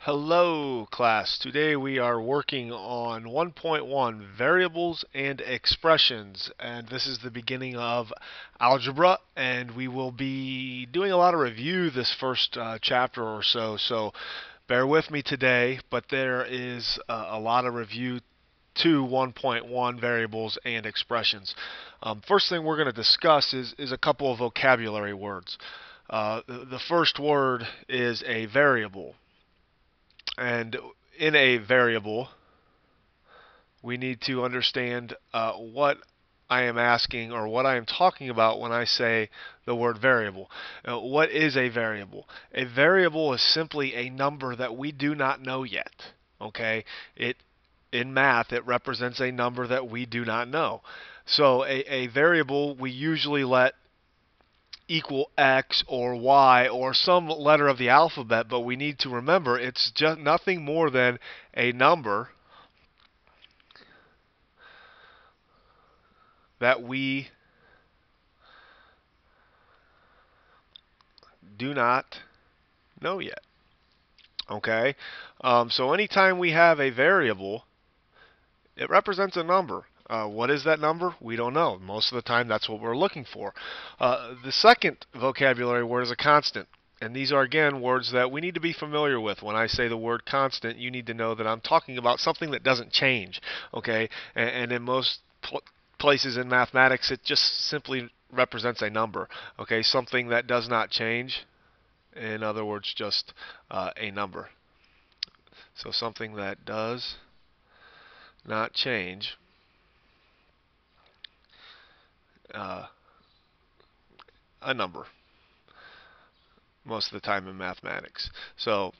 Hello class. Today we are working on 1.1 variables and expressions, and this is the beginning of algebra, and we will be doing a lot of review this first chapter or so bear with me today, but there is a lot of review to 1.1 variables and expressions. First thing we're going to discuss is a couple of vocabulary words. The first word is a variable. And in a variable, we need to understand what I am asking or what I am talking about when I say the word variable. What is a variable? A variable is simply a number that we do not know yet. Okay? In math, it represents a number that we do not know. So a variable we usually let equal X or Y or some letter of the alphabet, but we need to remember it's just nothing more than a number that we do not know yet. Okay? So anytime we have a variable, it represents a number. What is that number? We don't know. Most of the time, that's what we're looking for. The second vocabulary word is a constant. And these are, again, words that we need to be familiar with. When I say the word constant, you need to know that I'm talking about something that doesn't change. Okay? And in most places in mathematics, it just simply represents a number. Okay? Something that does not change. In other words, just a number. So something that does not change. A number most of the time in mathematics. So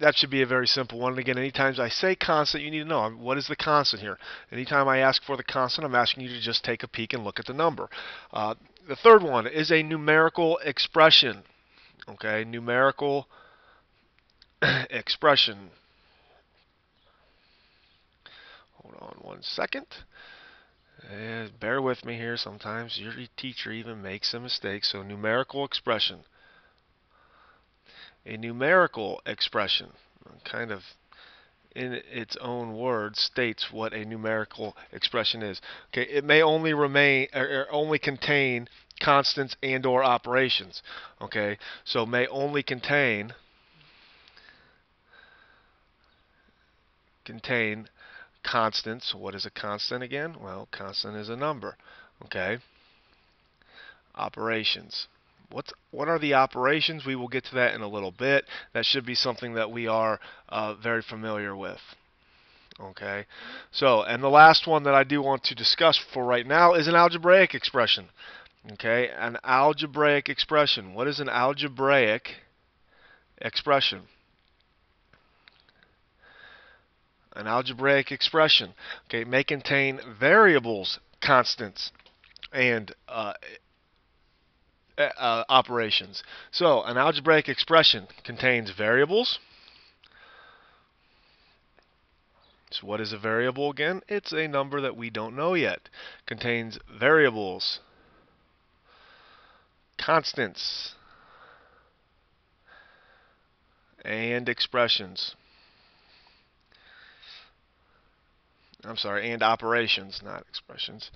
that should be a very simple one. And again, anytime I say constant, you need to know what is the constant here. Anytime I ask for the constant, I'm asking you to just take a peek and look at the number. The third one is a numerical expression. Okay, numerical expression. Hold on one second. Bear with me here. Sometimes your teacher even makes a mistake. So numerical expression. A numerical expression, kind of in its own words, states what a numerical expression is. Okay, it may only remain or only contain constants and or operations. Okay, so may only contain constants. What is a constant again? Well, constant is a number. Okay, operations. What are the operations? We will get to that in a little bit. That should be something that we are very familiar with. Okay, so and the last one that I do want to discuss for right now is an algebraic expression. Okay, an algebraic expression. What is an algebraic expression? An algebraic expression, okay, may contain variables, constants, and operations. So an algebraic expression contains variables. So what is a variable again? It's a number that we don't know yet. Contains variables, constants, and expressions. I'm sorry, and operations, not expressions.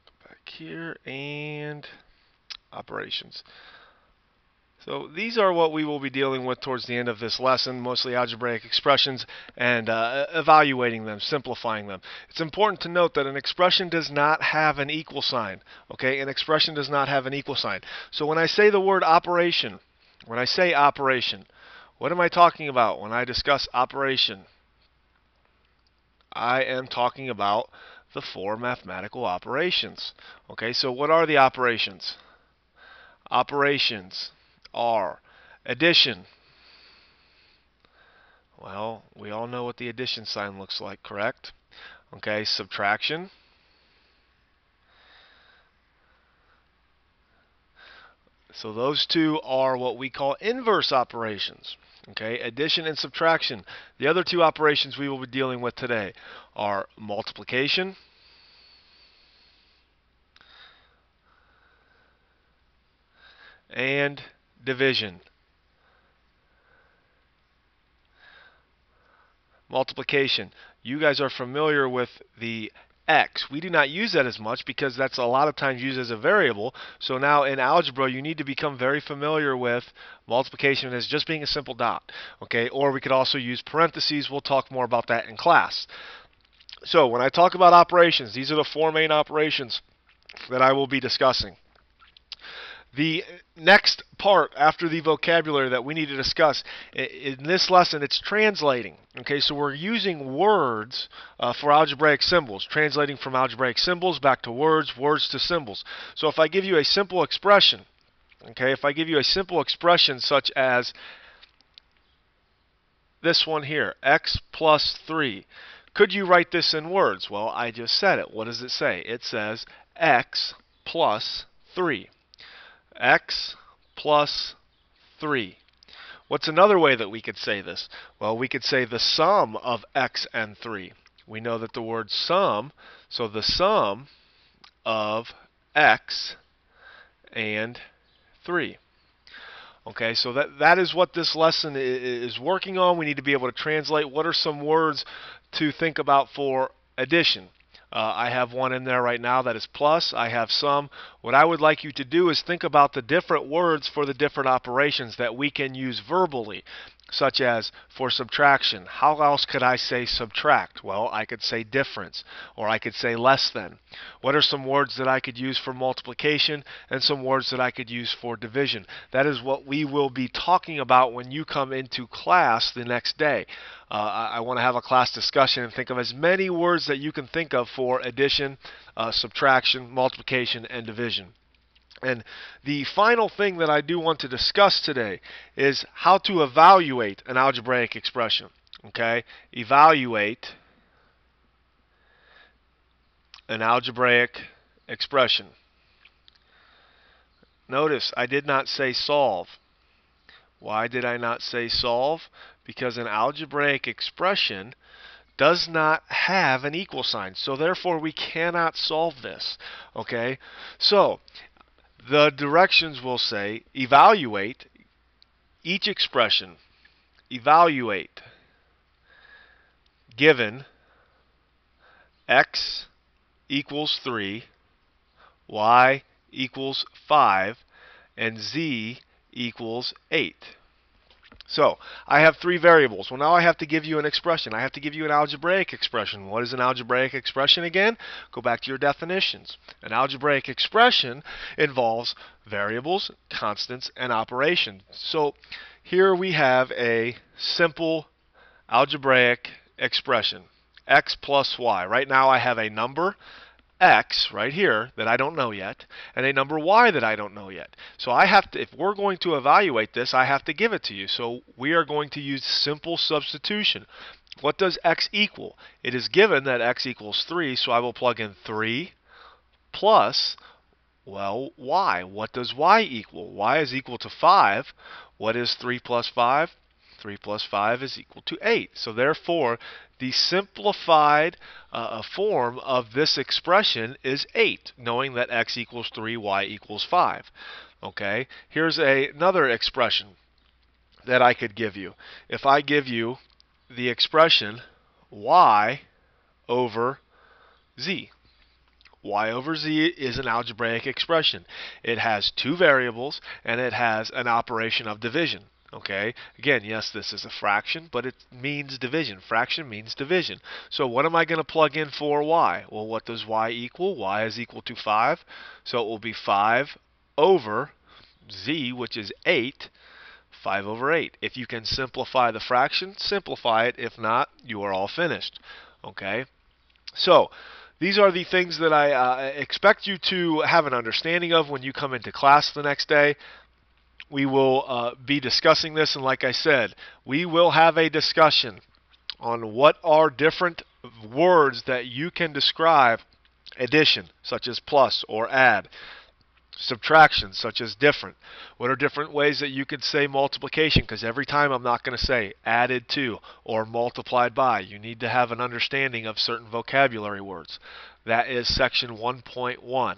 Go back here, and operations. So these are what we will be dealing with towards the end of this lesson, mostly algebraic expressions and evaluating them, simplifying them. It's important to note that an expression does not have an equal sign. Okay, an expression does not have an equal sign. So when I say the word operation, when I say operation, what am I talking about when I discuss operation? I am talking about the four mathematical operations. Okay, so what are the operations? Operations are addition. Well, we all know what the addition sign looks like, correct? Okay, subtraction. So those two are what we call inverse operations. Okay, addition and subtraction. The other two operations we will be dealing with today are multiplication and division. Multiplication. You guys are familiar with the x. We do not use that as much because that's a lot of times used as a variable. So now in algebra you need to become very familiar with multiplication as just being a simple dot. Okay, or we could also use parentheses. We'll talk more about that in class. So when I talk about operations, these are the four main operations that I will be discussing. The next part after the vocabulary that we need to discuss in this lesson, it's translating. Okay, so we're using words for algebraic symbols, translating from algebraic symbols back to words, words to symbols. So if I give you a simple expression, okay, if I give you a simple expression such as this one here, x plus 3, could you write this in words? Well, I just said it. What does it say? It says x plus 3. X plus 3. What's another way that we could say this? Well, we could say the sum of x and 3. We know that the word sum, so the sum of x and 3. Okay, so that is what this lesson is working on. We need to be able to translate. What are some words to think about for addition? I have one in there right now that is plus. I have some. What I would like you to do is think about the different words for the different operations that we can use verbally, such as for subtraction. How else could I say subtract? Well, I could say difference, or I could say less than. What are some words that I could use for multiplication and some words that I could use for division? That is what we will be talking about when you come into class the next day. I want to have a class discussion and think of as many words that you can think of for addition, subtraction, multiplication, and division. And the final thing that I do want to discuss today is how to evaluate an algebraic expression. Okay? Evaluate an algebraic expression. Notice I did not say solve. Why did I not say solve? Because an algebraic expression does not have an equal sign. So therefore we cannot solve this. Okay? So the directions will say evaluate each expression. Evaluate given x equals 3, y equals 5, and z equals 8. So, I have three variables. Well, now I have to give you an expression. I have to give you an algebraic expression. What is an algebraic expression again? Go back to your definitions. An algebraic expression involves variables, constants, and operations. So, here we have a simple algebraic expression, x plus y. Right now I have a number x right here that I don't know yet, and a number y that I don't know yet. So I have to, if we're going to evaluate this, I have to give it to you. So we are going to use simple substitution. What does x equal? It is given that x equals 3, so I will plug in 3 plus, well, y. What does y equal? Y is equal to 5. What is 3 plus 5? 3 plus 5 is equal to 8. So therefore, the simplified form of this expression is 8, knowing that x equals 3, y equals 5. Okay, here's another expression that I could give you. If I give you the expression y over z. Y over z is an algebraic expression. It has two variables and it has an operation of division. Okay, again, yes, this is a fraction, but it means division. Fraction means division. So what am I going to plug in for y? Well, what does y equal? Y is equal to 5. So it will be 5 over z, which is 8. 5 over 8. If you can simplify the fraction, simplify it. If not, you are all finished. Okay, so these are the things that I expect you to have an understanding of when you come into class the next day. We will be discussing this, and like I said, we will have a discussion on what are different words that you can describe addition, such as plus or add, subtraction, such as different. What are different ways that you could say multiplication? Because every time I'm not going to say added to or multiplied by. You need to have an understanding of certain vocabulary words. That is section 1.1.